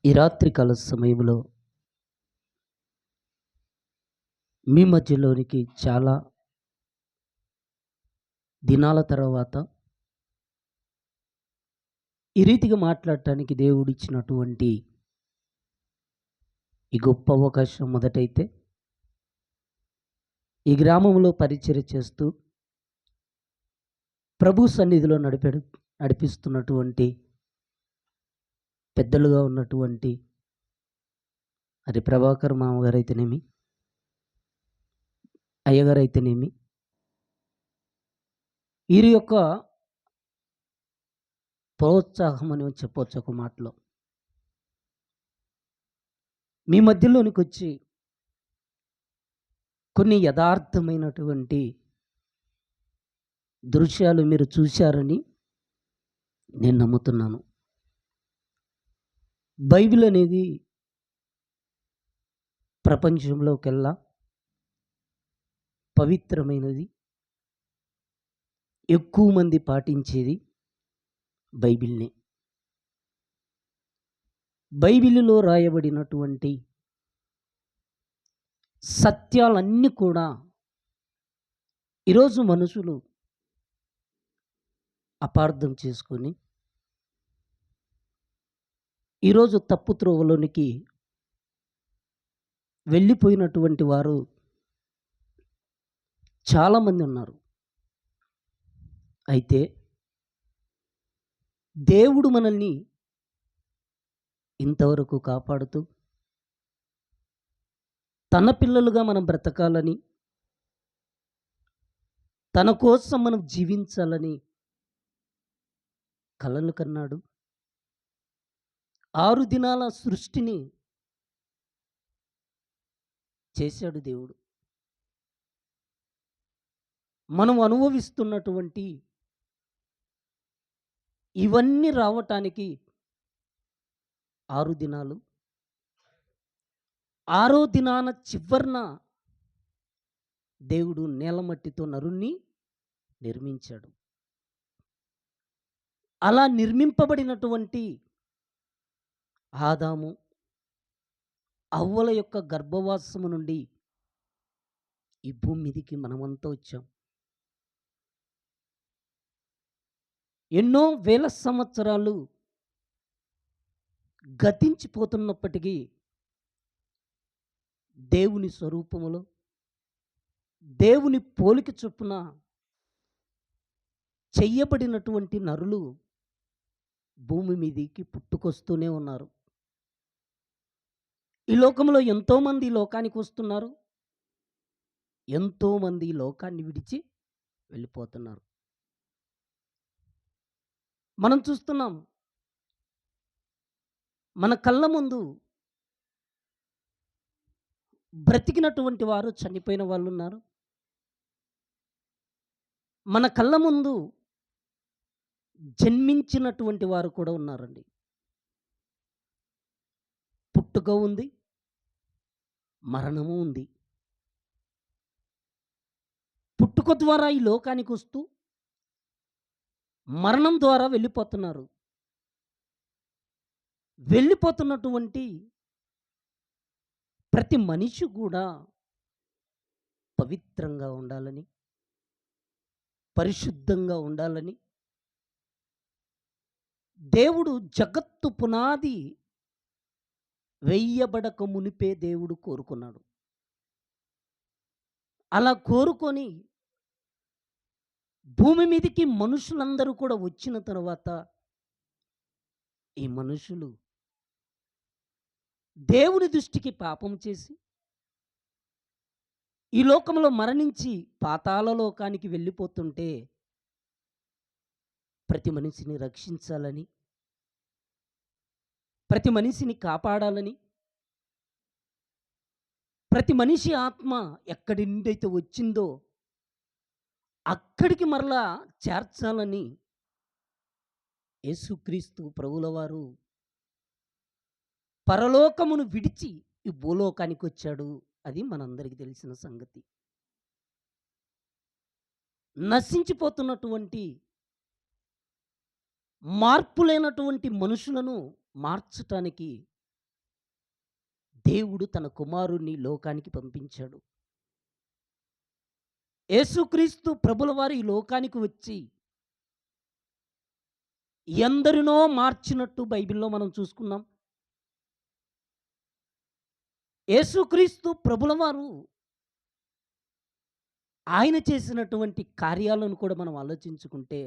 ఈ రాత్రికాల సమయంలో మీ మధ్యలోనికి చాలా దినాల తర్వాత ఈ రీతిగా మాట్లాడటానికి దేవుడిచ్చినటువంటి ఈ గొప్ప అవకాశం మొదటైతే ఈ గ్రామంలో పరిచర్య చేస్తూ ప్రభు సన్నిధిలో నడిపిస్తున్నటువంటి పెద్దలుగా ఉన్నటువంటి అది ప్రభాకర్ మామగారైతేనేమి, అయ్యగారైతేనేమి, వీరి యొక్క ప్రోత్సాహం అని చెప్పవచ్చు ఒక మాటలో. మీ మధ్యలోనికి వచ్చి కొన్ని యథార్థమైనటువంటి దృశ్యాలు మీరు చూశారని నేను నమ్ముతున్నాను. బైబిల్ అనేది ప్రపంచంలోకెల్లా పవిత్రమైనది, ఎక్కువ మంది పాటించేది బైబిల్నే. బైబిల్లో రాయబడినటువంటి సత్యాలన్నీ కూడా ఈరోజు మనుషులు అపార్థం చేసుకొని ఈరోజు తప్పు త్రోవలోనికి వెళ్ళిపోయినటువంటి వారు చాలామంది ఉన్నారు. అయితే దేవుడు మనల్ని ఇంతవరకు కాపాడుతూ తన పిల్లలుగా మనం బ్రతకాలని, తన కోసం మనం జీవించాలని కలలు కన్నాడు. 6 దినాల సృష్టిని చేశాడు దేవుడు. మనం అనుభవిస్తున్నటువంటి ఇవన్నీ రావటానికి 6 దినాలు. 6వ దినాన చివరన దేవుడు నేలమట్టితో నరుణ్ణి నిర్మించాడు. అలా నిర్మింపబడినటువంటి ఆదాము అవ్వల యొక్క గర్భవాసము నుండి ఈ భూమి మీదికి మనమంతా వచ్చాం. ఎన్నో వేల సంవత్సరాలు గతించిపోతున్నప్పటికీ దేవుని స్వరూపములో, దేవుని పోలిక చొప్పున చెయ్యబడినటువంటి నరులు భూమి మీదికి పుట్టుకొస్తూనే ఉన్నారు. ఈ లోకంలో ఎంతోమంది లోకానికి వస్తున్నారు, ఎంతోమంది లోకాన్ని విడిచి వెళ్ళిపోతున్నారు. మనం చూస్తున్నాం, మన కళ్ళ ముందు బ్రతికినటువంటి వారు చనిపోయిన వాళ్ళు ఉన్నారు. మన కళ్ళ ముందు జన్మించినటువంటి వారు కూడా ఉన్నారండి. పుట్టుక ఉంది, మరణము ఉంది. పుట్టుక ద్వారా ఈ లోకానికి వస్తూ మరణం ద్వారా వెళ్ళిపోతున్నారు. వెళ్ళిపోతున్నటువంటి ప్రతి మనిషి కూడా పవిత్రంగా ఉండాలని, పరిశుద్ధంగా ఉండాలని దేవుడు జగత్తు పునాది వెయ్యబడక మునిపే దేవుడు కోరుకున్నాడు. అలా కోరుకొని భూమి మీదకి మనుషులందరూ కూడా వచ్చిన తర్వాత ఈ మనుషులు దేవుని దృష్టికి పాపం చేసి ఈ లోకంలో మరణించి పాతాళ లోకానికి వెళ్ళిపోతుంటే ప్రతి మనిషిని రక్షించాలని, ప్రతి మనిషిని కాపాడాలని, ప్రతి మనిషి ఆత్మ ఎక్కడి నుండి అయితే వచ్చిందో అక్కడికి మరలా చేర్చాలని యేసుక్రీస్తు ప్రభుల వారు పరలోకమును విడిచి ఈ భూలోకానికి వచ్చాడు. అది మనందరికీ తెలిసిన సంగతి. నశించిపోతున్నటువంటి మార్పు లేనటువంటి మనుషులను మార్చటానికి దేవుడు తన కుమారుణ్ణి లోకానికి పంపించాడు. యేసుక్రీస్తు ప్రభుల వారు ఈ లోకానికి వచ్చి ఎందరినో మార్చినట్టు బైబిల్‌లో మనం చూసుకున్నాం. యేసుక్రీస్తు ప్రభుల వారు ఆయన చేసినటువంటి కార్యాలను కూడా మనం ఆలోచించుకుంటే,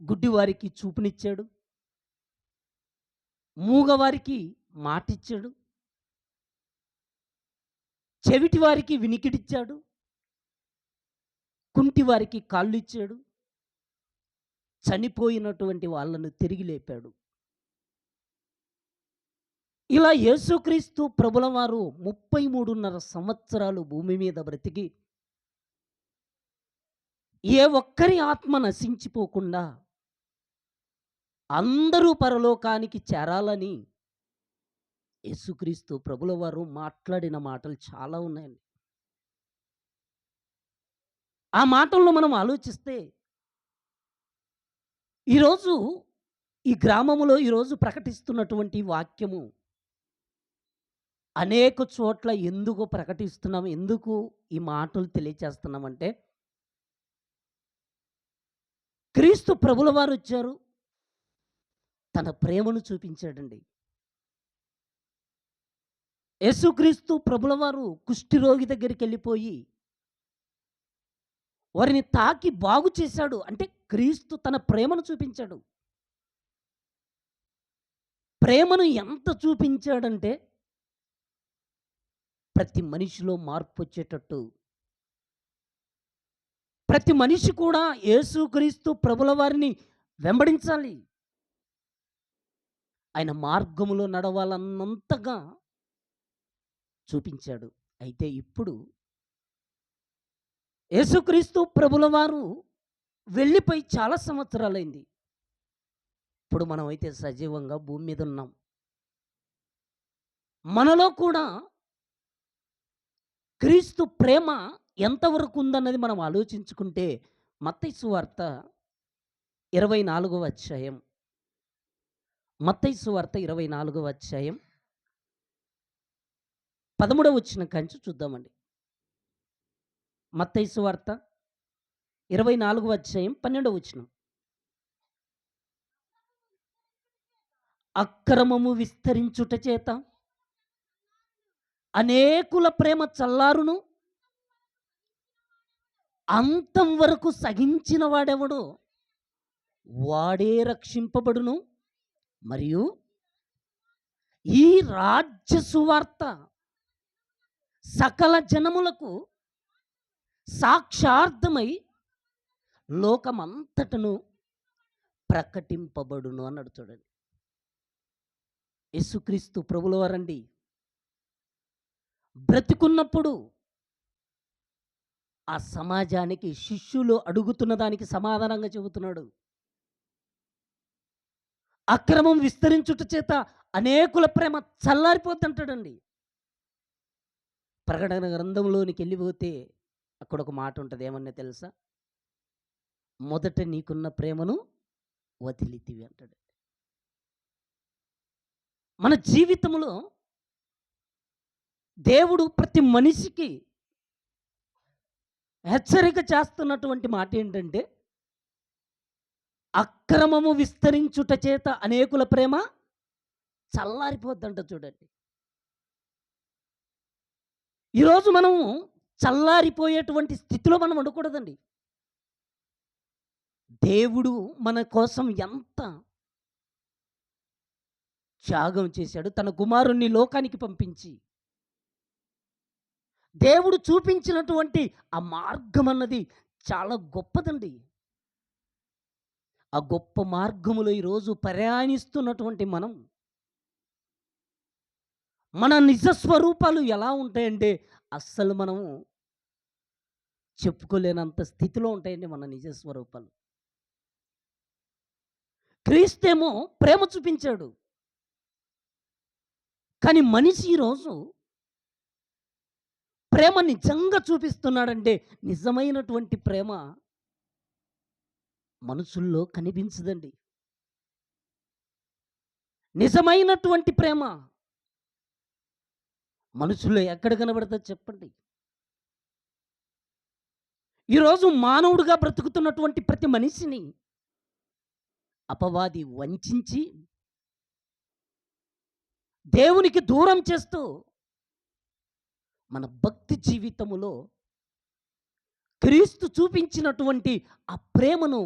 గుడ్డివారికి చూపునిచ్చాడు, మూగవారికి మాటిచ్చాడు, చెవిటివారికి వినికిడిచ్చాడు, కుంటివారికి కాళ్ళిచ్చాడు, చనిపోయినటువంటి వాళ్ళను తిరిగి లేపాడు. ఇలా యేసుక్రీస్తు ప్రభుల వారు 33.5 సంవత్సరాలు భూమి మీద బ్రతికి, ఏ ఒక్కరి ఆత్మ నశించిపోకుండా అందరూ పరలోకానికి చేరాలని యేసుక్రీస్తు ప్రభుల వారు మాట్లాడిన మాటలు చాలా ఉన్నాయండి. ఆ మాటల్లో మనం ఆలోచిస్తే, ఈరోజు ఈ గ్రామములో ఈరోజు ప్రకటిస్తున్నటువంటి వాక్యము అనేక చోట్ల ఎందుకు ప్రకటిస్తున్నాం? ఎందుకు ఈ మాటలు తెలియచేస్తున్నామంటే, క్రీస్తు ప్రభుల వారొచ్చారు. తన ప్రేమను చూపించాడండి. యేసుక్రీస్తు ప్రభుల వారు కుష్ఠిరోగి దగ్గరికెళ్ళిపోయి, వారిని తాకి బాగు చేశాడు. అంటే క్రీస్తు తన ప్రేమను చూపించాడు. ప్రేమను ఎంత చూపించాడంటే, ప్రతి మనిషిలో మార్పొచ్చేటట్టు, ప్రతి మనిషి కూడా యేసుక్రీస్తు ప్రభుల వారిని వెంబడించాలి. ఆయన మార్గములో నడవాలన్నంతగా చూపించాడు. అయితే ఇప్పుడు యేసుక్రీస్తు ప్రభుల వారు వెళ్ళిపోయి చాలా సంవత్సరాలైంది. ఇప్పుడు మనమైతే సజీవంగా భూమి మీద ఉన్నాం. మనలో కూడా క్రీస్తు ప్రేమ ఎంతవరకు ఉందన్నది మనం ఆలోచించుకుంటే, మత్తయి సువార్త 24వ అధ్యాయం, మత్తయి సువార్త 24వ అధ్యాయం 13వ వచనం కాంచి చూద్దామండి. మత్తయి సువార్త 24వ అధ్యాయం 12వ వచనం. అక్రమము విస్తరించుట చేత అనేకుల ప్రేమ చల్లారును, అంతం వరకు సహించిన వాడెవడో వాడే రక్షింపబడును. మరియు ఈ రాజ్య సువార్త సకల జనములకు సాక్షార్థమై లోకమంతటను ప్రకటింపబడును అన్నాడు. చూడండి, యేసుక్రీస్తు ప్రభుల వారండి బ్రతికున్నప్పుడు ఆ సమాజానికి శిష్యులు అడుగుతున్న దానికి సమాధానంగా చెబుతున్నాడు. అక్రమం విస్తరించుట చేత అనేకుల ప్రేమ చల్లారిపోతుంటాడండి. ప్రకటన గ్రంథంలోనికి వెళ్ళిపోతే అక్కడ ఒక మాట ఉంటుంది. ఏమన్నా తెలుసా? మొదట నీకున్న ప్రేమను వదిలితివి అంటాడు. మన జీవితంలో దేవుడు ప్రతి మనిషికి హెచ్చరిక చేస్తున్నటువంటి మాట ఏంటంటే, అక్రమము విస్తరించుట చేత అనేకుల ప్రేమ చల్లారిపోద్దంట. చూడండి, ఈరోజు మనము చల్లారిపోయేటువంటి స్థితిలో మనం ఉండకూడదండి. దేవుడు మన కోసం ఎంత త్యాగం చేశాడు. తన కుమారుణ్ణి లోకానికి పంపించి, దేవుడు చూపించినటువంటి ఆ మార్గం అన్నది చాలా గొప్పదండి. ఆ గొప్ప మార్గములో ఈరోజు ప్రయాణిస్తున్నటువంటి మనం, మన నిజ స్వరూపాలు ఎలా ఉంటాయంటే అస్సలు మనము చెప్పుకోలేనంత స్థితిలో ఉంటాయండి మన నిజ స్వరూపాలు. క్రీస్తేమో ప్రేమ చూపించాడు. కానీ మనిషి ఈరోజు ప్రేమ నిజంగా చూపిస్తున్నాడంటే, నిజమైనటువంటి ప్రేమ మనుషుల్లో కనిపించదండి. నిజమైనటువంటి ప్రేమ మనుషుల్లో ఎక్కడ కనబడుతుంది చెప్పండి? ఈరోజు మానవుడిగా బ్రతుకుతున్నటువంటి ప్రతి మనిషిని అపవాది వంచించి, దేవునికి దూరం చేస్తూ, మన భక్తి జీవితములో క్రీస్తు చూపించినటువంటి ఆ ప్రేమను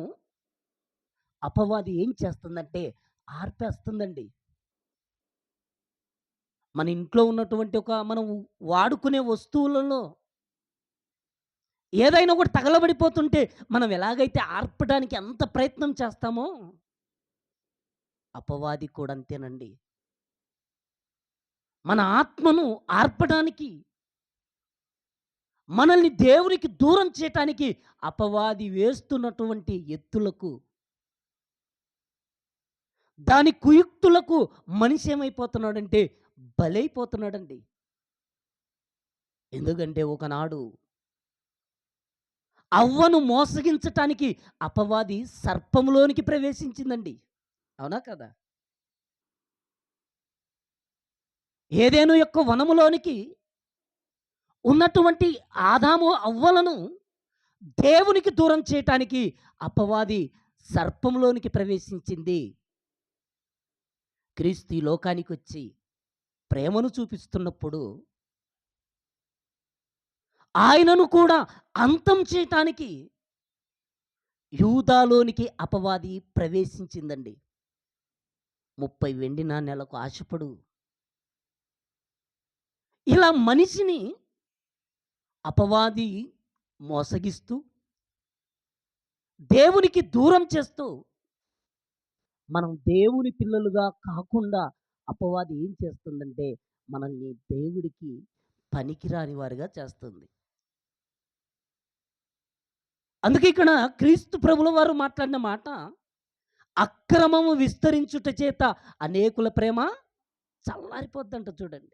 అపవాది ఏం చేస్తుందంటే ఆర్పేస్తుందండి. మన ఇంట్లో ఉన్నటువంటి మనం వాడుకునే వస్తువులలో ఏదైనా ఒకటి తగలబడిపోతుంటే మనం ఎలాగైతే ఆర్పడానికి ఎంత ప్రయత్నం చేస్తామో అపవాది కూడా అంతేనండి. మన ఆత్మను ఆర్పడానికి, మనల్ని దేవునికి దూరం చేయటానికి అపవాది వేస్తున్నటువంటి ఎత్తులకు, దాని కుయుక్తులకు మనిషి ఏమైపోతున్నాడంటే బలైపోతున్నాడండి. ఎందుకంటే ఒకనాడు అవ్వను మోసగించటానికి అపవాది సర్పంలోనికి ప్రవేశించిందండి. అవునా కదా? ఏదెను యొక్క వనములోనికి ఉన్నటువంటి ఆదాము అవ్వలను దేవునికి దూరం చేయటానికి అపవాది సర్పంలోనికి ప్రవేశించింది. క్రీస్తు ఈ లోకానికొచ్చి ప్రేమను చూపిస్తున్నప్పుడు ఆయనను కూడా అంతం చేయటానికి యూదాలోనికి అపవాది ప్రవేశించిందండి. 30 వెండి నాణేలకు ఆశపడు. ఇలా మనిషిని అపవాది మోసగిస్తూ, దేవునికి దూరం చేస్తూ, మనం దేవుని పిల్లలుగా కాకుండా అపవాది ఏం చేస్తుందంటే మనల్ని దేవుడికి పనికిరాని వారిగా చేస్తుంది. అందుకే ఇక్కడ క్రీస్తు ప్రభుల వారు మాట్లాడిన మాట, అక్రమము విస్తరించుట చేత అనేకుల ప్రేమ చల్లారిపోద్దంట చూడండి.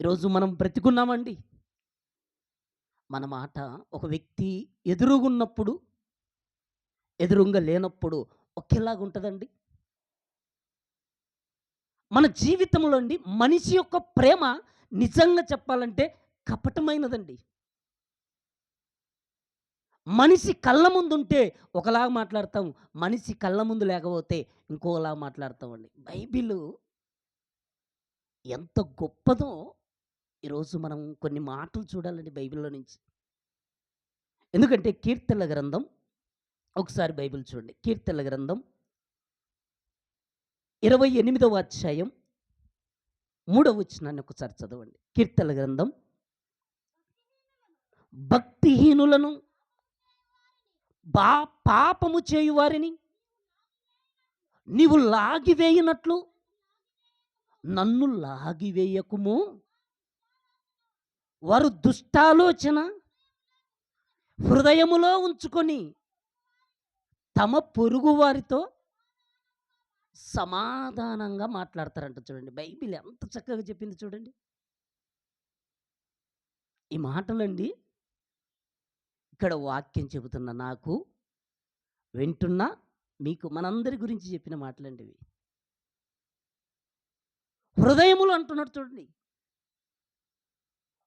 ఈరోజు మనం బ్రతికున్నామండి. మన మాట ఒక వ్యక్తి ఎదురుగున్నప్పుడు, ఎదురుంగా లేనప్పుడు ఒకేలాగా ఉంటుందండి. మన జీవితంలో అండి మనిషి యొక్క ప్రేమ నిజంగా చెప్పాలంటే కపటమైనదండి. మనిషి కళ్ళ ముందుంటే ఒకలాగా మాట్లాడతాం, మనిషి కళ్ళ ముందు లేకపోతే ఇంకోలా మాట్లాడతామండి. బైబిలు ఎంత గొప్పదో ఈరోజు మనం కొన్ని మాటలు చూడాలండి బైబిల్‌లో నుంచి. ఎందుకంటే కీర్తనల గ్రంథం, ఒకసారి బైబిల్ చూడండి. కీర్తనల గ్రంథం 28వ అధ్యాయం 3వ వచనాన్ని ఒకసారి చదవండి. కీర్తనల గ్రంథం, భక్తిహీనులను పాపము చేయువారిని నీవు లాగివేయునట్లు నన్ను లాగివేయకుము. వారు దుష్టాలోచన హృదయములో ఉంచుకొని తమ పొరుగు వారితో సమాధానంగా మాట్లాడతారంట చూడండి. బైబిల్ ఎంత చక్కగా చెప్పింది చూడండి. ఈ మాటలండి ఇక్కడ వాక్యం చెబుతున్న నాకు, వింటున్న మీకు, మనందరి గురించి చెప్పిన మాటలండి ఇవి. హృదయములు అంటున్నాడు చూడండి.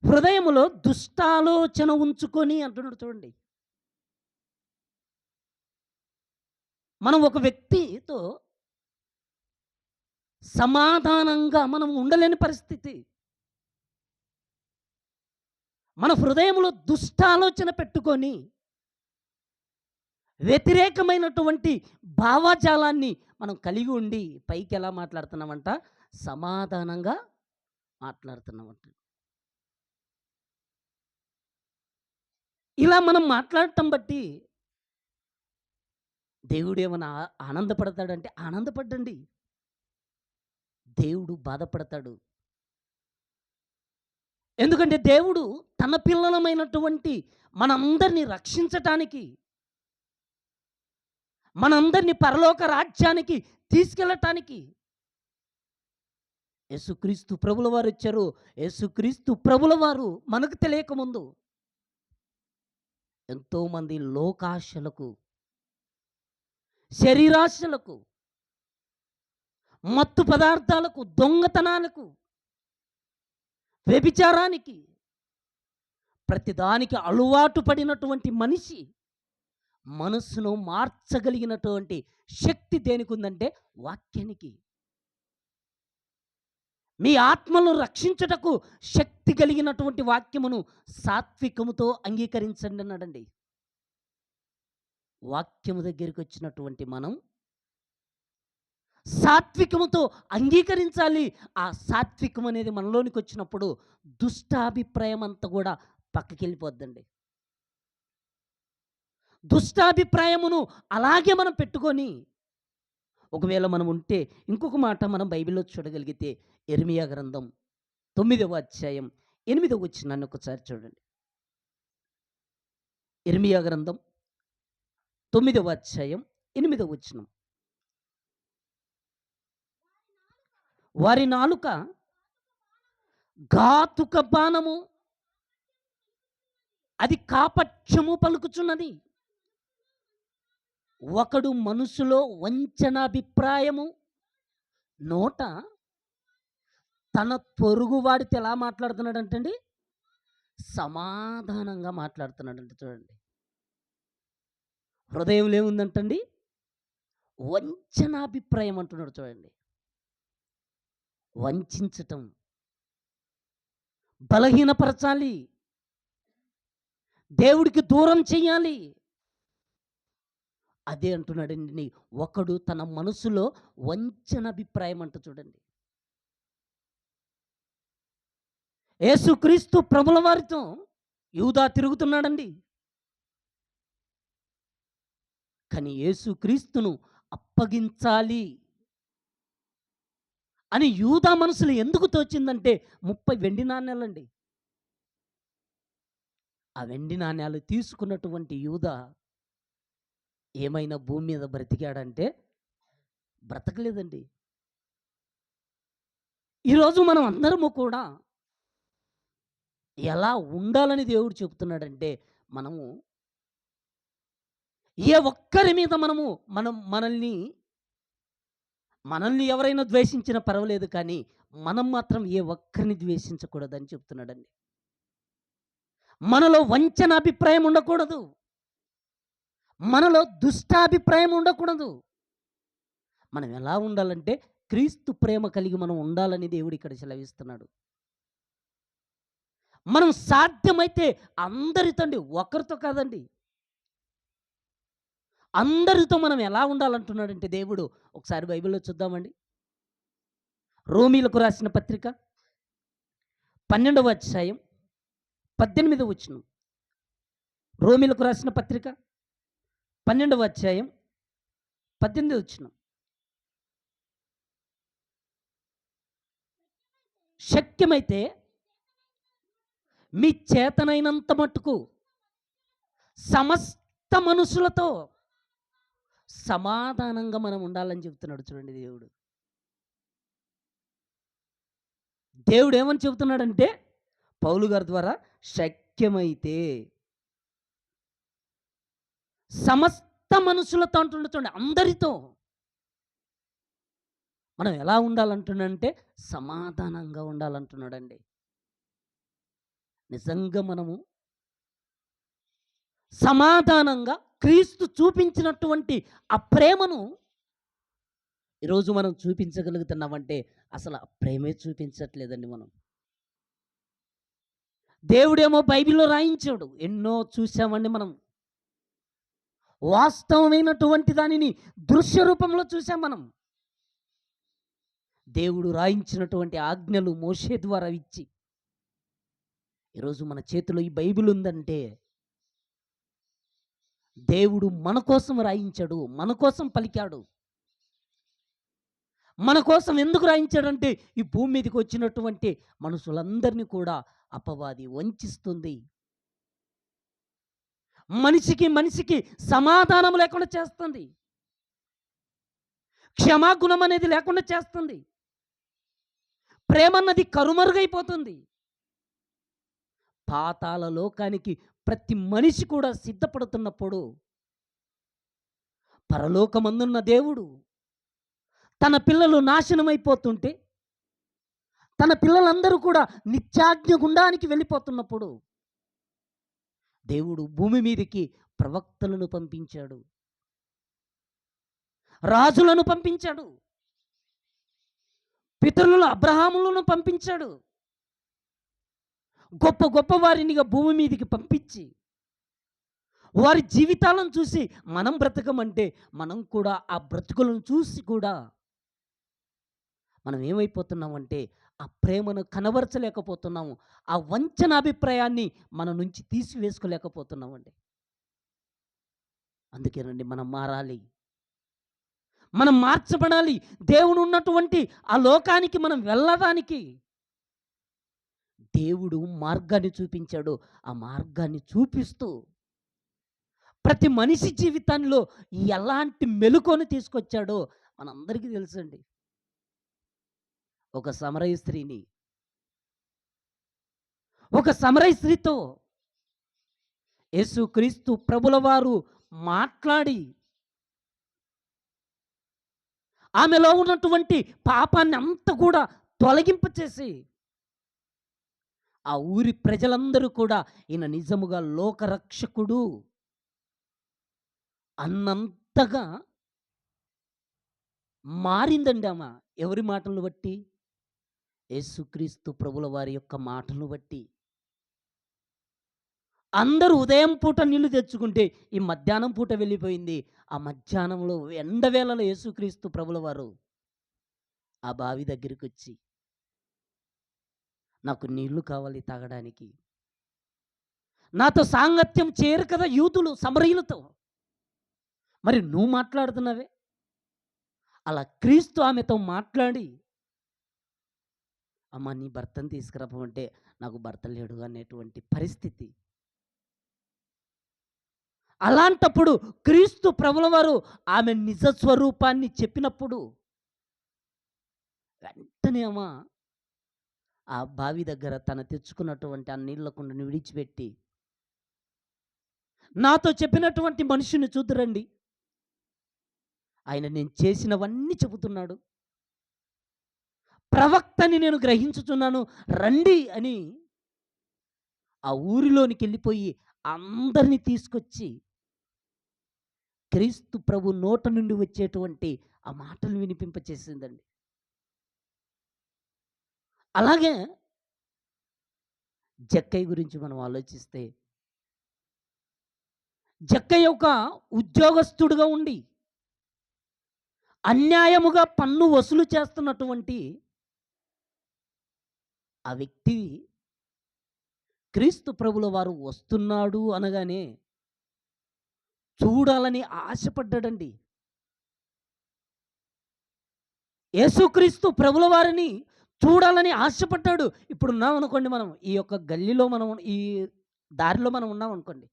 హృదయములో దుష్టాలోచన ఉంచుకొని అంటున్నాడు చూడండి. మనం ఒక వ్యక్తితో సమాధానంగా మనం ఉండలేని పరిస్థితి. మన హృదయంలో దుష్టాలోచన పెట్టుకొని వ్యతిరేకమైనటువంటి భావజాలాన్ని మనం కలిగి ఉండి పైకి ఎలా మాట్లాడుతున్నామంట? సమాధానంగా మాట్లాడుతున్నామంట. ఇలా మనం మాట్లాడటం బట్టి దేవుడు ఏమైనా ఆనందపడతాడంటే ఆనందపడ్డండి. దేవుడు బాధపడతాడు. ఎందుకంటే దేవుడు తన పిల్లలమైనటువంటి మనందరినీ రక్షించటానికి, మనందరినీ పరలోక రాజ్యానికి తీసుకెళ్ళటానికి యేసుక్రీస్తు ప్రభుల వారు వచ్చారు. యేసుక్రీస్తు ప్రభుల వారు మనకు తెలియకముందు ఎంతోమంది లోకాశలకు, శరీరాశలకు, మత్తు పదార్థాలకు, దొంగతనాలకు, వ్యభిచారానికి, ప్రతిదానికి అలవాటు పడినటువంటి మనిషి మనస్సును మార్చగలిగినటువంటి శక్తి దేనికి ఉందంటే వాక్యానికి. మీ ఆత్మను రక్షించుటకు శక్తి కలిగినటువంటి వాక్యమును సాత్వికముతో అంగీకరించండి అన్నాడండి. వాక్యము దగ్గరికి వచ్చినటువంటి మనం సాత్వికముతో అంగీకరించాలి. ఆ సాత్వికం అనేది మనలోనికి వచ్చినప్పుడు దుష్టాభిప్రాయం అంతా కూడా పక్కకెళ్ళిపోద్దండి. దుష్టాభిప్రాయమును అలాగే మనం పెట్టుకొని, ఒకవేళ మనం ఉంటే ఇంకొక మాట మనం బైబిల్లో చూడగలిగితే యెర్మీయా గ్రంథం 9వ అధ్యాయం 8వ వచనాన్ని ఒకసారి చూడండి. యెర్మీయా గ్రంథం 9వ అధ్యాయం 8వ వచనం. వారి నాలుక ఘాతుక బాణము, అది కాపట్యము పలుకుచున్నది. ఒకడు మనసులో వంచనాభిప్రాయము, నోట తన పొరుగువాడితో ఎలా మాట్లాడుతున్నాడంటండి, సమాధానంగా మాట్లాడుతున్నాడంట. చూడండి, హృదయంలో ఏముందంటండి, వంచనాభిప్రాయం అంటున్నాడు. చూడండి, వంచటం, బలహీనపరచాలి, దేవుడికి దూరం చెయ్యాలి. అదే అంటున్నాడండి, ఒకడు తన మనసులో వంచనాభిప్రాయం అంట. చూడండి, యేసుక్రీస్తు ప్రభుల వారితో యూదా తిరుగుతున్నాడండి. కానీ యేసుక్రీస్తును అప్పగించాలి అని యూదా మనసులో ఎందుకు తోచిందంటే 30 వెండి నాణ్యాలండి. ఆ వెండి నాణ్యాలు తీసుకున్నటువంటి యూదా ఏమైనా భూమి మీద బ్రతికాడంటే బ్రతకలేదండి. ఈరోజు మనం అందరము కూడా ఎలా ఉండాలని దేవుడు చెబుతున్నాడంటే, మనము ఏ ఒక్కరి మీద మనల్ని ఎవరైనా ద్వేషించినా పర్వాలేదు, కానీ మనం మాత్రం ఏ ఒక్కరిని ద్వేషించకూడదని చెప్తున్నాడండి. మనలో వంచనాభిప్రాయం ఉండకూడదు, మనలో దుష్టాభిప్రాయం ఉండకూడదు. మనం ఎలా ఉండాలంటే క్రీస్తు ప్రేమ కలిగి మనం ఉండాలని దేవుడు ఇక్కడ సెలవిస్తున్నాడు. మనం సాధ్యమైతే అందరితో అండి, ఒకరితో కాదండి, అందరితో మనం ఎలా ఉండాలంటున్నాడంటే దేవుడు. ఒకసారి బైబిల్లో చూద్దామండి. రోమీలకు రాసిన పత్రిక 12వ అధ్యాయం 18వ వచనం. రోమీలకు రాసిన పత్రిక 12వ అధ్యాయం 18వ వచనం. శక్యమైతే మీ చేతనైనంత మట్టుకు సమస్త మనుషులతో సమాధానంగా మనం ఉండాలని చెప్తున్నాడు. చూడండి, దేవుడు ఏమని చెబుతున్నాడంటే పౌలు గారి ద్వారా, శక్యమైతే సమస్త మనుషులతో అంటుండే. చూడండి, అందరితో మనం ఎలా ఉండాలంటున్నాడంటే సమాధానంగా ఉండాలంటున్నాడండి. నిజంగా మనము సమాధానంగా క్రీస్తు చూపించినటువంటి ఆ ప్రేమను ఈరోజు మనం చూపించగలుగుతున్నామంటే అసలు ఆ ప్రేమే చూపించట్లేదండి. మనం దేవుడేమో బైబిల్లో రాయించాడు, ఎన్నో చూసామండి. మనం వాస్తవమైనటువంటి దానిని దృశ్య రూపంలో చూసాం. మనం దేవుడు రాయించినటువంటి ఆజ్ఞలు మోషే ద్వారా ఇచ్చి ఈరోజు మన చేతిలో ఈ బైబిల్ ఉందంటే దేవుడు మన కోసం రాయించాడు, మన కోసం పలికాడు. మన కోసం ఎందుకు రాయించాడంటే ఈ భూమి మీదకి వచ్చినటువంటి మనుషులందరినీ కూడా అపవాది వంచిస్తుంది. మనిషికి సమాధానం లేకుండా చేస్తుంది, క్షమాగుణం అనేది లేకుండా చేస్తుంది, ప్రేమ అన్నది కరుమరుగైపోతుంది. పాతాళ లోకానికి ప్రతి మనిషి కూడా సిద్ధపడుతున్నప్పుడు పరలోకమందున్న దేవుడు తన పిల్లలు నాశనమైపోతుంటే, తన పిల్లలందరూ కూడా నిత్యాగ్ని గుండానికి వెళ్ళిపోతున్నప్పుడు దేవుడు భూమి మీదకి ప్రవక్తలను పంపించాడు, రాజులను పంపించాడు, పితరుల అబ్రహాములను పంపించాడు. గొప్ప గొప్ప వారినిగా భూమి మీదకి పంపించి వారి జీవితాలను చూసి మనం బ్రతకమంటే మనం కూడా ఆ బ్రతుకులను చూసి కూడా మనం ఏమైపోతున్నామంటే ఆ ప్రేమను కనబరచలేకపోతున్నాము. ఆ వంచన అభిప్రాయాన్ని మన నుంచి తీసివేసుకోలేకపోతున్నామండి. అందుకేనండి మనం మారాలి. మనం మార్చబడాలి. దేవుడు ఉన్నటువంటి ఆ లోకానికి మనం వెళ్ళడానికి దేవుడు మార్గాన్ని చూపించాడు. ఆ మార్గాన్ని చూపిస్తూ ప్రతి మనిషి జీవితంలో ఎలాంటి మెలుకువను తీసుకొచ్చాడో మనందరికీ తెలుసండి. ఒక సమరయ స్త్రీని, ఒక సమరయ స్త్రీతో యేసుక్రీస్తు ప్రభుల వారు మాట్లాడి ఆమెలో ఉన్నటువంటి పాపాన్ని అంతా కూడా తొలగింపచేసి ఆ ఊరి ప్రజలందరూ కూడా ఈయన నిజముగా లోకరక్షకుడు అన్నంతగా మారిందండి ఆమె. ఎవరి మాటలను బట్టి? యేసుక్రీస్తు ప్రభుల వారి యొక్క మాటలను బట్టి. అందరూ ఉదయం పూట నీళ్లు తెచ్చుకుంటే ఈ మధ్యాహ్నం పూట వెళ్ళిపోయింది. ఆ మధ్యాహ్నంలో ఎండవేళలో యేసుక్రీస్తు ప్రభుల వారు ఆ బావి దగ్గరికొచ్చి, నాకు నీళ్లు కావాలి తాగడానికి. నాతో సాంగత్యం చేయరు కదా యూదులు సమరయులతో. మరి నువ్వు మాట్లాడుతున్నావే? అలా క్రీస్తు ఆమెతో మాట్లాడి, అమ్మ నీ భర్తను తీసుకురమ్మంటే నాకు భర్త లేడు అనేటువంటి పరిస్థితి. అలాంటప్పుడు క్రీస్తు ప్రభుల వారు ఆమె నిజ స్వరూపాన్ని చెప్పినప్పుడు వెంటనే అమ్మ ఆ బావి దగ్గర తన తెచ్చుకున్నటువంటి ఆ నీళ్ల కుండను విడిచిపెట్టి, నాతో చెప్పినటువంటి మనిషిని చూద్దురండి, ఆయన నేను చేసినవన్నీ చెబుతున్నాడు, ప్రవక్తని నేను గ్రహించుచున్నాను, రండి అని ఆ ఊరిలోనికి వెళ్ళిపోయి అందరినీ తీసుకొచ్చి క్రీస్తు ప్రభు నోట నుండి వచ్చేటువంటి ఆ మాటలు వినిపింపచేసిందండి. అలాగే జక్కయ్య గురించి మనం ఆలోచిస్తే, జక్కయ్య ఒక ఉద్యోగస్తుడుగా ఉండి అన్యాయముగా పన్ను వసూలు చేస్తున్నటువంటి ఆ వ్యక్తి క్రీస్తు ప్రభుల వారు వస్తున్నాడు అనగానే చూడాలని ఆశపడ్డాడండి. యేసుక్రీస్తు ప్రభుల వారిని చూడాలని ఆశపడ్డాడు. ఇప్పుడు ఉన్నాం అనుకోండి, మనం ఈ యొక్క గల్లీలో మనం ఈ దారిలో మనం ఉన్నాం అనుకోండి,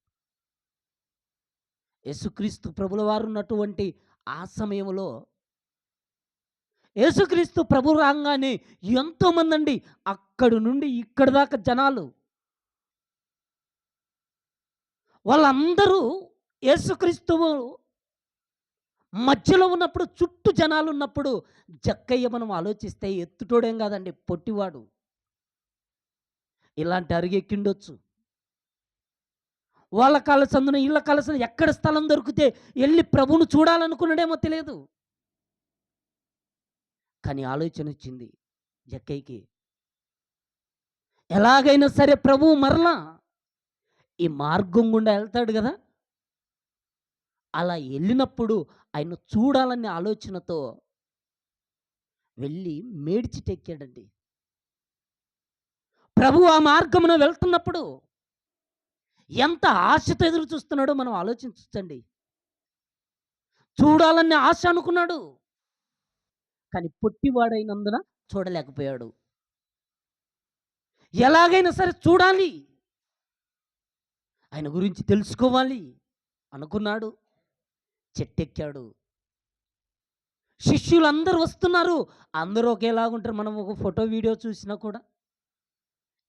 యేసుక్రీస్తు ప్రభుల వారు ఉన్నటువంటి ఆ సమయంలో యేసుక్రీస్తు ప్రభు రాగానే ఎంతోమంది అండి అక్కడి నుండి ఇక్కడి దాకా జనాలు, వాళ్ళందరూ యేసుక్రీస్తు మధ్యలో ఉన్నప్పుడు చుట్టూ జనాలు ఉన్నప్పుడు జక్కయ్య మనం ఆలోచిస్తే ఎత్తుటోడేం కాదండి, పొట్టివాడు. ఇలాంటి అరిగెక్కిండొచ్చు. వాళ్ళ కాళ్ళ సందున ఇళ్ళ కాళ్ళ సందున ఎక్కడ స్థలం దొరికితే వెళ్ళి ప్రభువును చూడాలనుకున్నాడేమో తెలియదు. కానీ ఆలోచన వచ్చింది జక్కయ్యకి, ఎలాగైనా సరే ప్రభువు మరలా ఈ మార్గం గుండా వెళ్తాడు కదా, అలా వెళ్ళినప్పుడు ఆయన చూడాలనే ఆలోచనతో వెళ్ళి మేడిచిటెక్కాడండి. ప్రభువు ఆ మార్గమున వెళ్తున్నప్పుడు ఎంత ఆశతో ఎదురు చూస్తున్నాడో మనం ఆలోచించండి. చూడాలనే ఆశ అనుకున్నాడు, కానీ పొట్టివాడైనందున చూడలేకపోయాడు. ఎలాగైనా సరే చూడాలి, ఆయన గురించి తెలుసుకోవాలి అనుకున్నాడు. చెట్టెక్కాడు. శిష్యులందరూ వస్తున్నారు, అందరూ ఒకేలాగుంటారు. మనం ఒక ఫోటో వీడియో చూసినా కూడా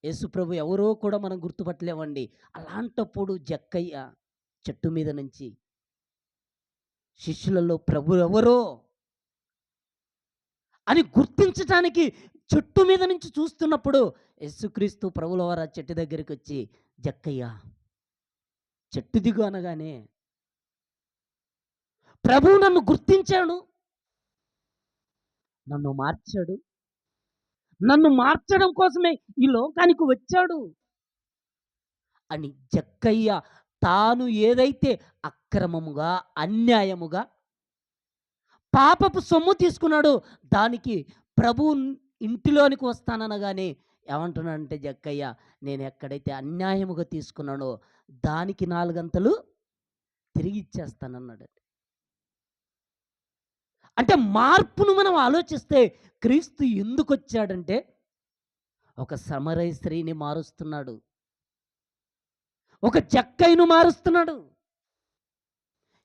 యేసుప్రభు ఎవరో కూడా మనం గుర్తుపట్టలేమండి. అలాంటప్పుడు జక్కయ్య చెట్టు మీద నుంచి శిష్యులలో ప్రభు ఎవరో అని గుర్తించటానికి చెట్టు మీద నుంచి చూస్తున్నప్పుడు యేసుక్రీస్తు ప్రభుల వారు ఆ చెట్టు దగ్గరికి వచ్చి, జక్కయ్య చెట్టు దిగు అనగానే ప్రభువు నన్ను గుర్తించాడు, నన్ను మార్చాడు. నన్ను మార్చడం కోసమే ఈ లోకానికి వచ్చాడు అని జక్కయ్య తాను ఏదైతే అక్రమముగా, అన్యాయముగా, పాపపు సొమ్ము తీసుకున్నాడో దానికి ప్రభువు ఇంటిలోనికి వస్తాననగానే ఏమంటున్నాడంటే జక్కయ్య, నేను ఎక్కడైతే అన్యాయముగా తీసుకున్నానో దానికి నాలుగంతలు తిరిగి ఇచ్చేస్తానన్నాడు. అంటే మార్పును మనం ఆలోచిస్తే క్రీస్తు ఎందుకొచ్చాడంటే ఒక సమరయ స్త్రీని మారుస్తున్నాడు. ఒక జక్కయ్యను మారుస్తున్నాడు.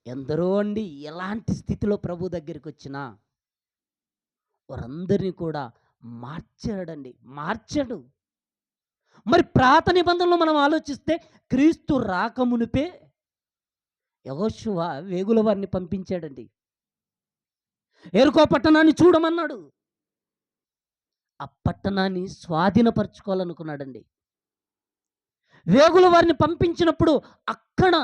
ఎందరో అండి ఎలాంటి స్థితిలో ప్రభు దగ్గరికొచ్చినా వారందరిని కూడా మార్చాడండి. మార్చాడు. మరి పాత నిబంధనలో మనం ఆలోచిస్తే క్రీస్తు రాకమునుపే యెహోషువ వేగుల వారిని పంపించాడండి. యెరికో పట్టణాన్ని చూడమన్నాడు. ఆ పట్టణాన్ని స్వాధీనపరచుకోవాలనుకున్నాడండి. వేగుల వారిని పంపించినప్పుడు అక్కడ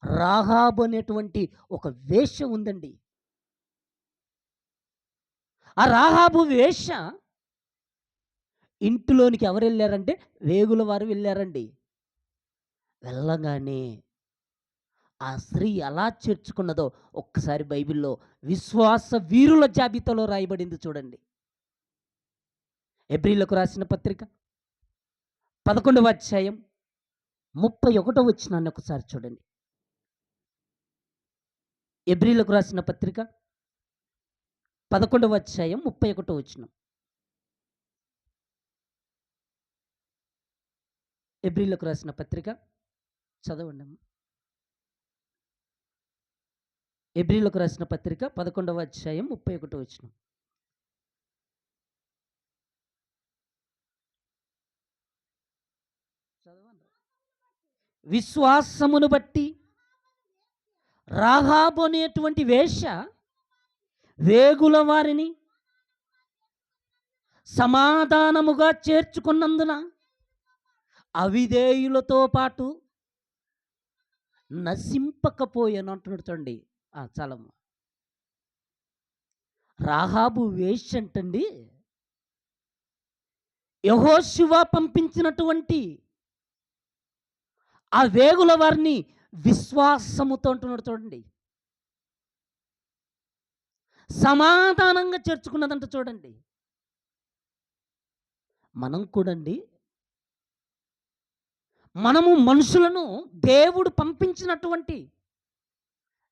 రాహాబు అనేటువంటి ఒక వేశ్య ఉందండి. ఆ రాహాబు వేశ్య ఇంటిలోనికి ఎవరు వెళ్ళారంటే వేగుల వారు వెళ్ళారండి. వెళ్ళగానే ఆ స్త్రీ ఎలా చేర్చుకున్నదో ఒక్కసారి బైబిల్‌లో విశ్వాస వీరుల జాబితాలో రాయబడింది చూడండి. హెబ్రీయులకు రాసిన పత్రిక 11వ అధ్యాయం 31వ వచనాన్ని ఒకసారి చూడండి. హెబ్రీయులకు రాసిన పత్రిక 11వ అధ్యాయం 31వ వచనం. హెబ్రీయులకు రాసిన పత్రిక చదవండమ్మా. హెబ్రీయులకు రాసిన పత్రిక 11వ అధ్యాయం 31వ వచనం. చదవండి. విశ్వాసమును బట్టి రాహాబు అనేటువంటి వేశ్య వేగుల వారిని సమాధానముగా చేర్చుకున్నందున అవిధేయులతో పాటు నశింపకపోయాను అంటున్నాడు చూడండి. చాలమ్మ. రాహాబు వేశ్య అంటండి యెహోషువ పంపించినటువంటి ఆ వేగుల వారిని విశ్వాసముతో అంటున్నాడు చూడండి. సమాధానంగా చేర్చుకున్నదంట చూడండి. మనం కూడండి మనము మనుషులను దేవుడు పంపించినటువంటి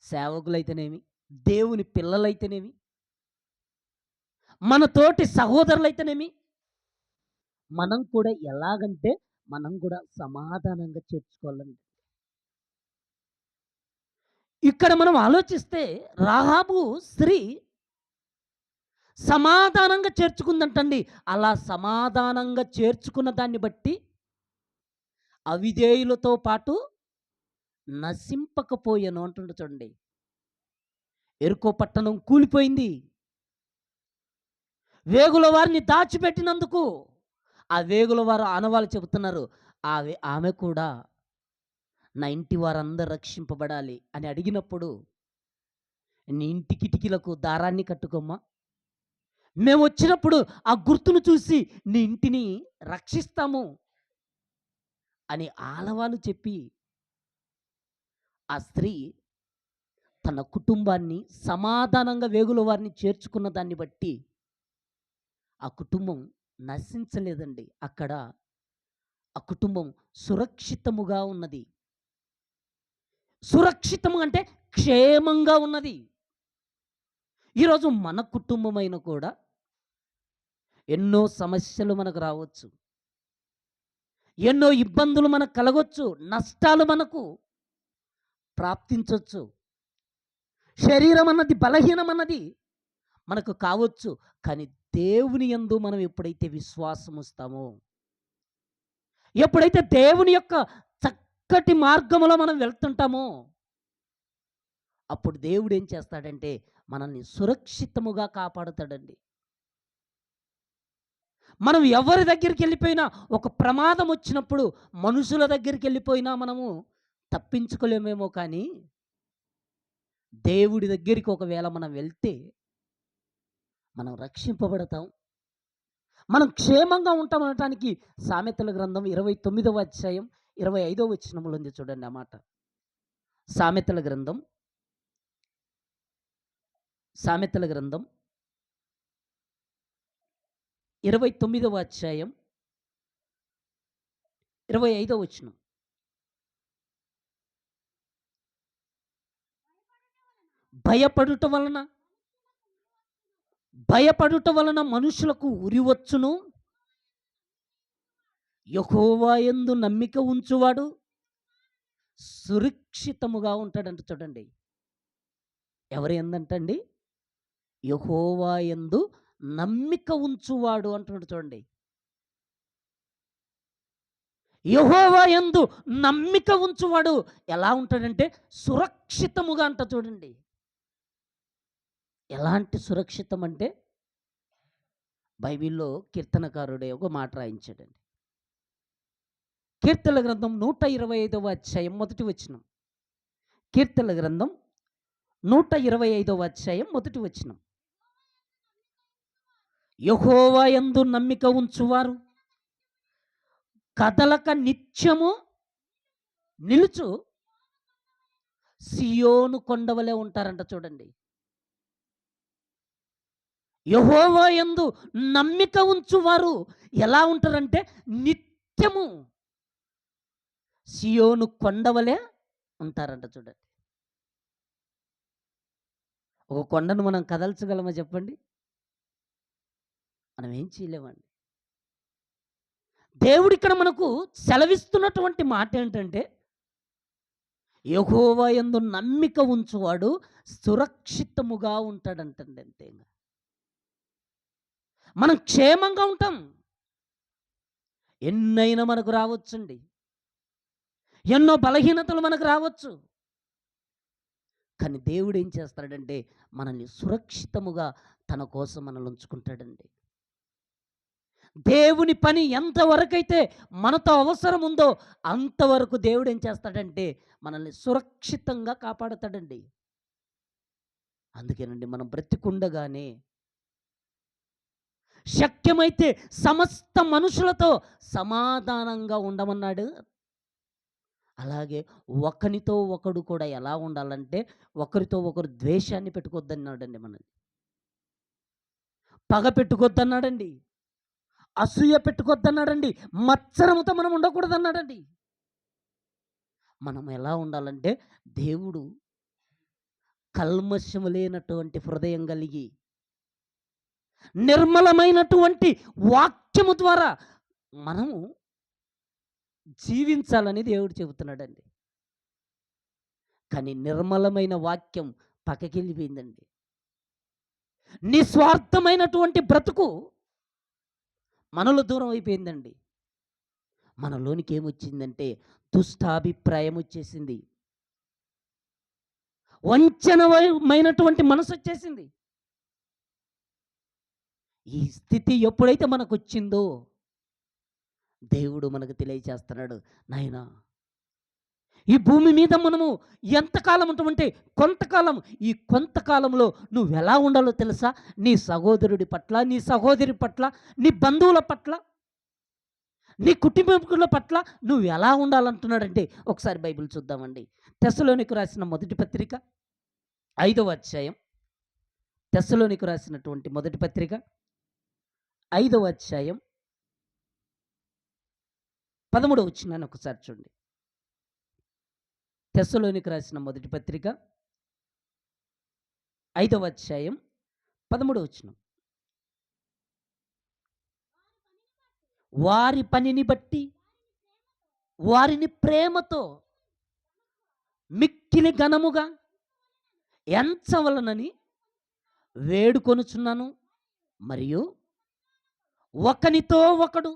సేవకులైతేనేమి, దేవుని పిల్లలైతేనేమి, మన తోటి సహోదరులైతేనేమి, మనం కూడా ఎలాగంటే మనం కూడా సమాధానంగా చేర్చుకోవాలండి. ఇక్కడ మనం ఆలోచిస్తే రాహాబు స్త్రీ సమాధానంగా చేర్చుకుందంటండి. అలా సమాధానంగా చేర్చుకున్న దాన్ని బట్టి అవిధేయులతో పాటు నశింపకపోయాను అంటుండు చూడండి. యెరికో పట్టణం కూలిపోయింది. వేగుల వారిని దాచిపెట్టినందుకు ఆ వేగుల వారు ఆనవాళ్ళు చెబుతున్నారు, ఆమె కూడా నా ఇంటి వారందరూ రక్షింపబడాలి అని అడిగినప్పుడు, నీ ఇంటి కిటికీలకు దారాన్ని కట్టుకోమ్మా, మేము వచ్చినప్పుడు ఆ గుర్తును చూసి నీ ఇంటిని రక్షిస్తాము అని ఆలవాలు చెప్పి ఆ స్త్రీ తన కుటుంబాన్ని సమాధానంగా వేగుల వారిని చేర్చుకున్న దాన్ని బట్టి ఆ కుటుంబం నశించలేదండి. అక్కడ ఆ కుటుంబం సురక్షితముగా ఉన్నది. సురక్షితము అంటే క్షేమంగా ఉన్నది. ఈరోజు మన కుటుంబమైన కూడా ఎన్నో సమస్యలు మనకు రావచ్చు, ఎన్నో ఇబ్బందులు మనకు కలగొచ్చు, నష్టాలు మనకు ప్రాప్తించవచ్చు, శరీరం అన్నది బలహీనం అన్నది మనకు కావచ్చు. కానీ దేవుని యందు మనం ఎప్పుడైతే విశ్వాసం ఉంచుతామో, ఎప్పుడైతే దేవుని యొక్క చక్కటి మార్గములో మనం వెళ్తుంటామో, అప్పుడు దేవుడు ఏం చేస్తాడంటే మనల్ని సురక్షితముగా కాపాడుతాడండి. మనం ఎవరి దగ్గరికెళ్ళిపోయినా, ఒక ప్రమాదం వచ్చినప్పుడు మనుషుల దగ్గరికెళ్ళిపోయినా మనము తప్పించుకోలేమేమో కానీ, దేవుడి దగ్గరికి ఒకవేళ మనం వెళ్తే మనం రక్షింపబడతాం. మనం క్షేమంగా ఉంటామనటానికి సామెతల గ్రంథం 29వ అధ్యాయం 25వ వచనంలో ఉంది చూడండి ఆ మాట. సామెతల గ్రంథం, సామెతల గ్రంథం 29వ అధ్యాయం 25వ వచనం. భయపడుట వలన భయపడుట వలన మనుషులకు ఉరి వచ్చును. యెహోవా యందు నమ్మిక ఉంచువాడు సురక్షితముగా ఉంటాడంట చూడండి. ఎవరి యందంటండి? యెహోవా యందు నమ్మిక ఉంచువాడు అంటున్నాడు చూడండి. యెహోవా యందు నమ్మిక ఉంచువాడు ఎలా ఉంటాడంటే సురక్షితముగా అంట చూడండి. ఎలాంటి సురక్షితం అంటే, బైబిల్‌లో కీర్తనకారుడే ఒక మాట రాయించాడండి. కీర్తనల గ్రంథం 125వ అధ్యాయం మొదటి వచనం. కీర్తనల గ్రంథం 125వ అధ్యాయం మొదటి వచనం. యెహోవా యందు నమ్మిక ఉంచువారు కదలక నిత్యము నిలుచు సియోను కొండవలే ఉంటారంట చూడండి. యెహోవా యందు నమ్మిక ఉంచువారు ఎలా ఉంటారంటే నిత్యము సియోను కొండవలే ఉంటారంట చూడండి. ఒక కొండను మనం కదల్చగలమా చెప్పండి? మనం ఏం చేయలేమండి. దేవుడు ఇక్కడ మనకు సెలవిస్తున్నటువంటి మాట ఏంటంటే, యెహోవా యందు నమ్మిక ఉంచువాడు సురక్షితముగా ఉంటాడంటండి అంతే. మనం క్షేమంగా ఉంటాం. ఎన్నైనా మనకు రావచ్చండి. ఎన్నో బలహీనతలు మనకు రావచ్చు. కానీ దేవుడు ఏం చేస్తాడంటే మనల్ని సురక్షితముగా తన కోసం మనల్ని ఉంచుకుంటాడండి. దేవుని పని ఎంతవరకైతే మనతో అవసరం ఉందో అంతవరకు దేవుడు ఏం చేస్తాడంటే మనల్ని సురక్షితంగా కాపాడుతాడండి. అందుకేనండి మనం బ్రతికుండగానే శక్యమైతే సమస్త మనుషులతో సమాధానంగా ఉండమన్నాడు. అలాగే ఒకనితో ఒకడు కూడా ఎలా ఉండాలంటే ఒకరితో ఒకరు ద్వేషాన్ని పెట్టుకోవద్దన్నాడండి. మనల్ని పగ పెట్టుకోవద్దన్నాడండి. అసూయ పెట్టుకోవద్దన్నాడండి. మత్సరముతో మనం ఉండకూడదన్నాడండి. మనం ఎలా ఉండాలంటే దేవుడు కల్మషము లేనటువంటి హృదయం కలిగి నిర్మలమైనటువంటి వాక్యము ద్వారా మనము జీవించాలని దేవుడు చెబుతున్నాడండి. కానీ నిర్మలమైన వాక్యం పక్కకెళ్ళిపోయిందండి. నిస్వార్థమైనటువంటి బ్రతుకు మనలో దూరం అయిపోయిందండి. మనలోనికి ఏమొచ్చిందంటే దుష్టాభిప్రాయం వచ్చేసింది. వంచనమైనటువంటి మనసు వచ్చేసింది. ఈ స్థితి ఎప్పుడైతే మనకు వచ్చిందో దేవుడు మనకు తెలియచేస్తున్నాడు, నాయనా ఈ భూమి మీద మనము ఎంతకాలం ఉంటామంటే కొంతకాలం. ఈ కొంతకాలంలో నువ్వు ఎలా ఉండాలో తెలుసా? నీ సహోదరుడి పట్ల, నీ సహోదరి పట్ల, నీ బంధువుల పట్ల, నీ కుటుంబీకుల పట్ల నువ్వు ఎలా ఉండాలంటున్నాడంటే ఒకసారి బైబిల్ చూద్దామండి. తెస్సలోనికి రాసిన మొదటి పత్రిక 5వ అధ్యాయం. తెస్సలోనికి రాసినటువంటి మొదటి పత్రిక 5వ అధ్యాయం 13వ వచనాన్ని ఒకసారి చూడండి. తెస్సలోనికి రాసిన మొదటి పత్రిక 5వ అధ్యాయం 13వ వచనం. వారి పనిని బట్టి వారిని ప్రేమతో మిక్కిలి ఘనముగా ఎంచవలనని వేడుకొనుచున్నాను, మరియు ఒకనితో ఒకడు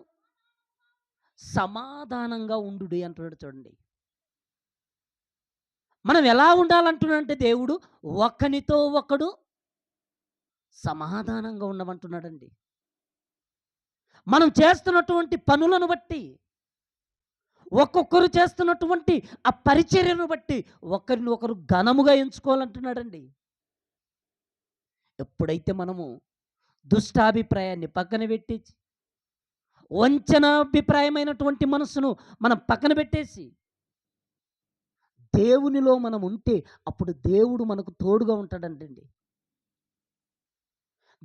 సమాధానంగా ఉండుడి అంటున్నాడు చూడండి. మనం ఎలా ఉండాలంటున్నాడంటే దేవుడు ఒకనితో ఒకడు సమాధానంగా ఉండమంటున్నాడండి. మనం చేస్తున్నటువంటి పనులను బట్టి, ఒక్కొక్కరు చేస్తున్నటువంటి ఆ పరిచర్యను బట్టి ఒకరిని ఒకరు ఘనముగా ఎంచుకోవాలంటున్నాడండి. ఎప్పుడైతే మనము దుష్టాభిప్రాయాన్ని పక్కన పెట్టి, వంచనాభిప్రాయమైనటువంటి మనస్సును మనం పక్కన పెట్టేసి, దేవునిలో మనం ఉంటే అప్పుడు దేవుడు మనకు తోడుగా ఉంటాడంటండి.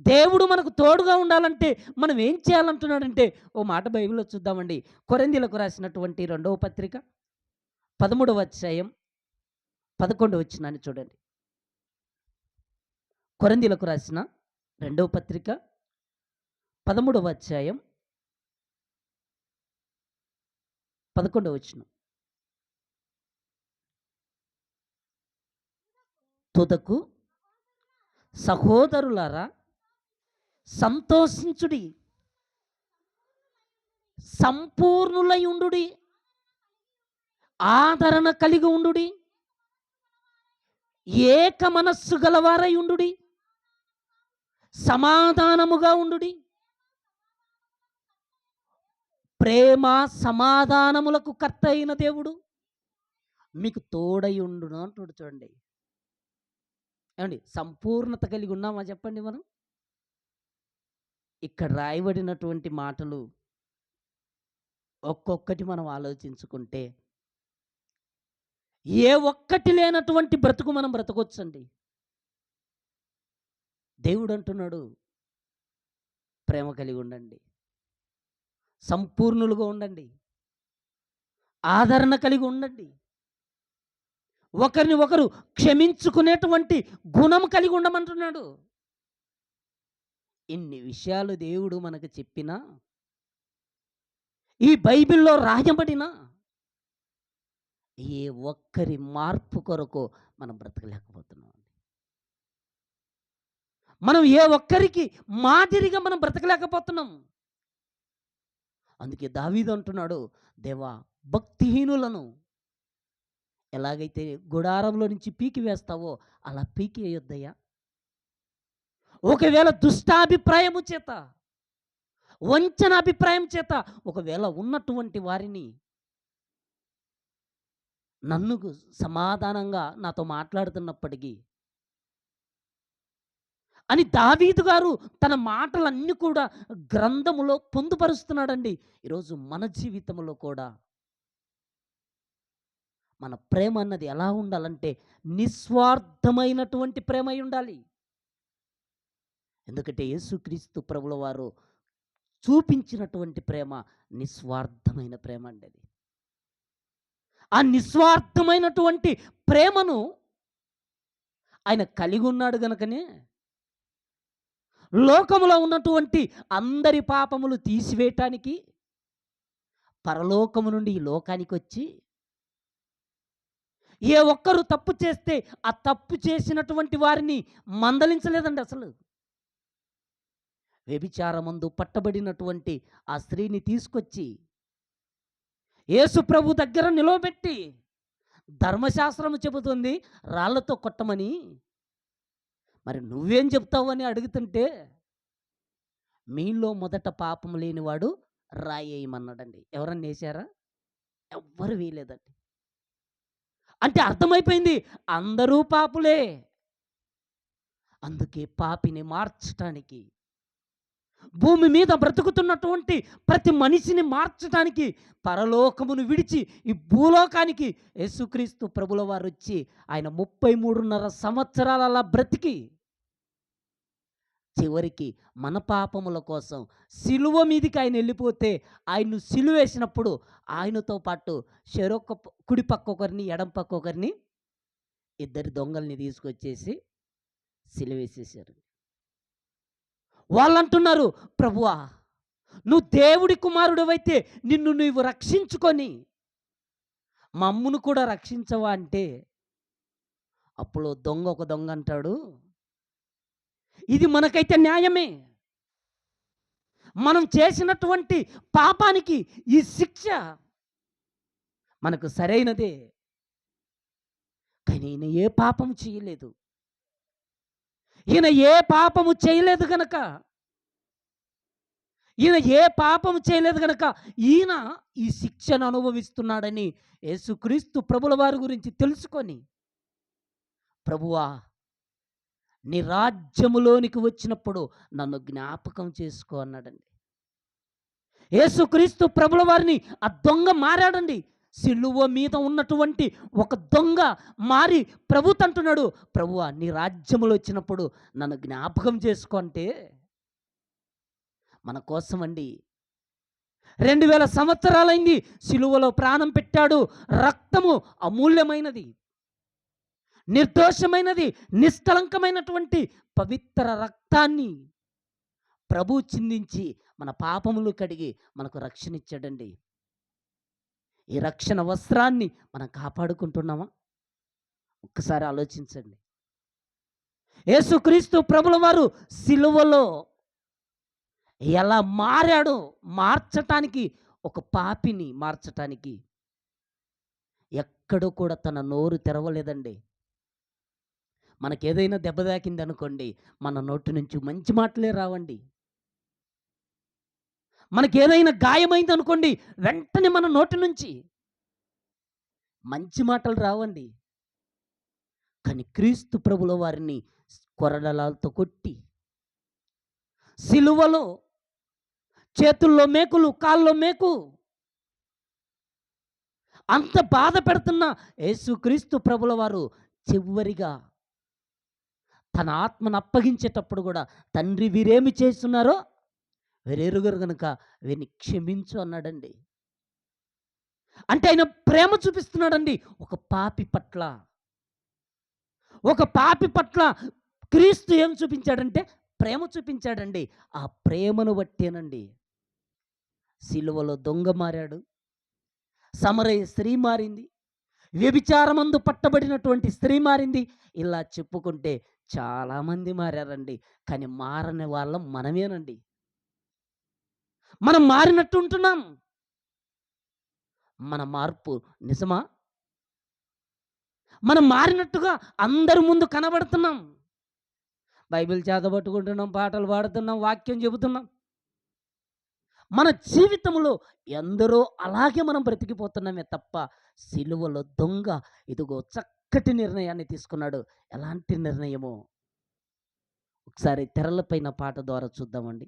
దేవుడు మనకు తోడుగా ఉండాలంటే మనం ఏం చేయాలంటున్నాడంటే, ఓ మాట బైబిల్‌లో చూద్దామండి. కొరింథీయులకు రాసినటువంటి రెండవ పత్రిక 13వ అధ్యాయం 11వ వచనాన్ని చూడండి. కొరింథీయులకు రాసిన రెండవ పత్రిక 13వ అధ్యాయం 11వ వచనం. తుదకు సహోదరులారా సంతోషించుడి, సంపూర్ణులై ఉండుడి, ఆదరణ కలిగి ఉండుడి, ఏక మనస్సు గలవారై ఉండుడి, సమాధానముగా ఉండుడి. ప్రేమ సమాధానములకు కర్త అయిన దేవుడు మీకు తోడై ఉండును అంటాడు చూడండి. ఏమండి, సంపూర్ణత కలిగి ఉన్నామా చెప్పండి మనం? ఇక్కడ రాయబడినటువంటి మాటలు ఒక్కొక్కటి మనం ఆలోచించుకుంటే ఏ ఒక్కటి లేనటువంటి బ్రతుకు మనం బ్రతకొచ్చండి. దేవుడు అంటున్నాడు, ప్రేమ కలిగి ఉండండి, సంపూర్ణులుగా ఉండండి, ఆదరణ కలిగి ఉండండి, ఒకరిని ఒకరు క్షమించుకునేటువంటి గుణం కలిగి ఉండమంటున్నాడు. ఇన్ని విషయాలు దేవుడు మనకు చెప్పినా, ఈ బైబిల్‌లో రాయబడిన ఏ ఒక్కరి మార్పు కొరకు మనం బ్రతకలేకపోతున్నాం. మనం ఏ ఒక్కరికి మాదిరిగా మనం బ్రతకలేకపోతున్నాం. అందుకే దావీదు అంటున్నాడు, దేవా భక్తిహీనులను ఎలాగైతే గుడారంలో నుంచి పీకి వేస్తావో అలా పీకి వేయొద్దయ్యా. ఒకవేళ దుష్టాభిప్రాయము చేత, వంచన అభిప్రాయం చేత ఒకవేళ ఉన్నటువంటి వారిని నన్ను సమాధానంగా నాతో మాట్లాడుతున్నప్పటికీ అని దావీదు గారు తన మాటలన్నీ కూడా గ్రంథములో పొందుపరుస్తున్నాడండి. ఈరోజు మన జీవితంలో కూడా మన ప్రేమ అన్నది ఎలా ఉండాలంటే నిస్వార్థమైనటువంటి ప్రేమ అయి ఉండాలి. ఎందుకంటే యేసుక్రీస్తు ప్రభుల వారు చూపించినటువంటి ప్రేమ నిస్వార్థమైన ప్రేమ అండి అది. ఆ నిస్వార్థమైనటువంటి ప్రేమను ఆయన కలిగి ఉన్నాడు గనుకనే లోకములో ఉన్నటువంటి అందరి పాపములు తీసివేయటానికి పరలోకము నుండి ఈ లోకానికి వచ్చి, ఏ ఒక్కరు తప్పు చేస్తే ఆ తప్పు చేసినటువంటి వారిని మందలించలేదండి అసలు. వ్యభిచారమందు పట్టబడినటువంటి ఆ స్త్రీని తీసుకొచ్చి యేసు ప్రభు దగ్గర నిలవబెట్టి, ధర్మశాస్త్రము చెబుతుంది రాళ్లతో కొట్టమని, మరి నువ్వేం చెప్తావు అని అడుగుతుంటే, మీలో మొదట పాపం లేనివాడు రాయేయమన్నాడండి. ఎవరన్నా వేశారా? ఎవ్వరు వేయలేదండి. అంటే అర్థమైపోయింది, అందరూ పాపులే. అందుకే పాపిని మార్చటానికి, భూమి మీద బ్రతుకుతున్నటువంటి ప్రతి మనిషిని మార్చటానికి పరలోకమును విడిచి ఈ భూలోకానికి యేసుక్రీస్తు ప్రభుల వారు వచ్చి ఆయన 33.5 సంవత్సరాలు అలా బ్రతికి చివరికి మన పాపముల కోసం సిలువ మీదికి ఆయన వెళ్ళిపోతే, ఆయన్ను సిలువేసినప్పుడు ఆయనతో పాటు చెరొక కుడి పక్క ఒకరిని, ఎడం పక్క ఒకరిని, ఇద్దరు దొంగల్ని తీసుకొచ్చేసి సిలువేసేసారు. వాళ్ళంటున్నారు, ప్రభువా నువ్వు దేవుడి కుమారుడివైతే నిన్ను నువ్వు రక్షించుకొని మమ్మును కూడా రక్షించవా అంటే, అప్పుడు దొంగ ఒక దొంగ అంటాడు, ఇది మనకైతే న్యాయమే, మనం చేసినటువంటి పాపానికి ఈ శిక్ష మనకు సరైనదే, కానీ ఈయన ఏ పాపం చేయలేదు, ఈయన ఏ పాపము చేయలేదు గనక, ఈయన ఈ శిక్షను అనుభవిస్తున్నాడని యేసుక్రీస్తు ప్రభుల వారి గురించి తెలుసుకొని, ప్రభువా నీ రాజ్యములోనికి వచ్చినప్పుడు నన్ను జ్ఞాపకం చేసుకో అన్నాడండి. యేసుక్రీస్తు ప్రభుల వారిని ఆ దొంగ మారాడండి. సిలువ మీద ఉన్నటువంటి ఒక దొంగ మారి ప్రభుతంటున్నాడు, ప్రభువా నీ రాజ్యములో వచ్చినప్పుడు నన్ను జ్ఞాపకం చేసుకో అంటే, మన కోసం అండి 2000 సంవత్సరాలైంది సిలువలో ప్రాణం పెట్టాడు. రక్తము అమూల్యమైనది, నిర్దోషమైనది, నిష్కలంకమైనటువంటి పవిత్ర రక్తాన్ని ప్రభు చిందించి మన పాపములు కడిగి మనకు రక్షణ ఇచ్చాడండి. ఈ రక్షణ వస్త్రాన్ని మనం కాపాడుకుంటున్నామా? ఒక్కసారి ఆలోచించండి. యేసుక్రీస్తు ప్రభుల వారు సిలువలో ఎలా మారాడో మార్చటానికి, ఒక పాపిని మార్చటానికి ఎక్కడో కూడా తన నోరు తెరవలేదండి. మనకేదైనా దెబ్బ తాకింది అనుకోండి, మన నోటి నుంచి మంచి మాటలే రావండి. మనకేదైనా గాయమైంది అనుకోండి, వెంటనే మన నోటి నుంచి మంచి మాటలు రావండి. కానీ క్రీస్తు ప్రభుల వారిని కొరడాలతో కొట్టి, సిలువలో చేతుల్లో మేకులు, కాళ్ళలో మేకు, అంత బాధ పెడుతున్న యేసుక్రీస్తు ప్రభుల వారు చివరిగా తన ఆత్మను అప్పగించేటప్పుడు కూడా, తండ్రి వీరేమి చేస్తున్నారో వీరెరుగరు గనుక వీరిని క్షమించు అన్నాడండి. అంటే ఆయన ప్రేమ చూపిస్తున్నాడండి ఒక పాపి పట్ల. ఒక పాపి పట్ల క్రీస్తు ఏం చూపించాడంటే ప్రేమ చూపించాడండి. ఆ ప్రేమను బట్టేనండి సిలువలో దొంగ మారాడు, సమరయ స్త్రీ మారింది, వ్యభిచారమందు పట్టబడినటువంటి స్త్రీ మారింది. ఇలా చెప్పుకుంటే చాలామంది మారారండి. కానీ మారని వాళ్ళం మనమేనండి. మనం మారినట్టు ఉంటున్నాం. మన మార్పు నిజమా? మనం మారినట్టుగా అందరి ముందు కనబడుతున్నాం. బైబిల్ చేతబట్టుకుంటున్నాం, పాటలు పాడుతున్నాం, వాక్యం చెబుతున్నాం. మన జీవితంలో ఎందరో అలాగే మనం బ్రతికిపోతున్నామే తప్ప, సిలువలో దొంగ ఇదిగో చక్కటి నిర్ణయాన్ని తీసుకున్నాడు. ఎలాంటి నిర్ణయమో ఒకసారి తెరలపైన పాట ద్వారా చూద్దామండి.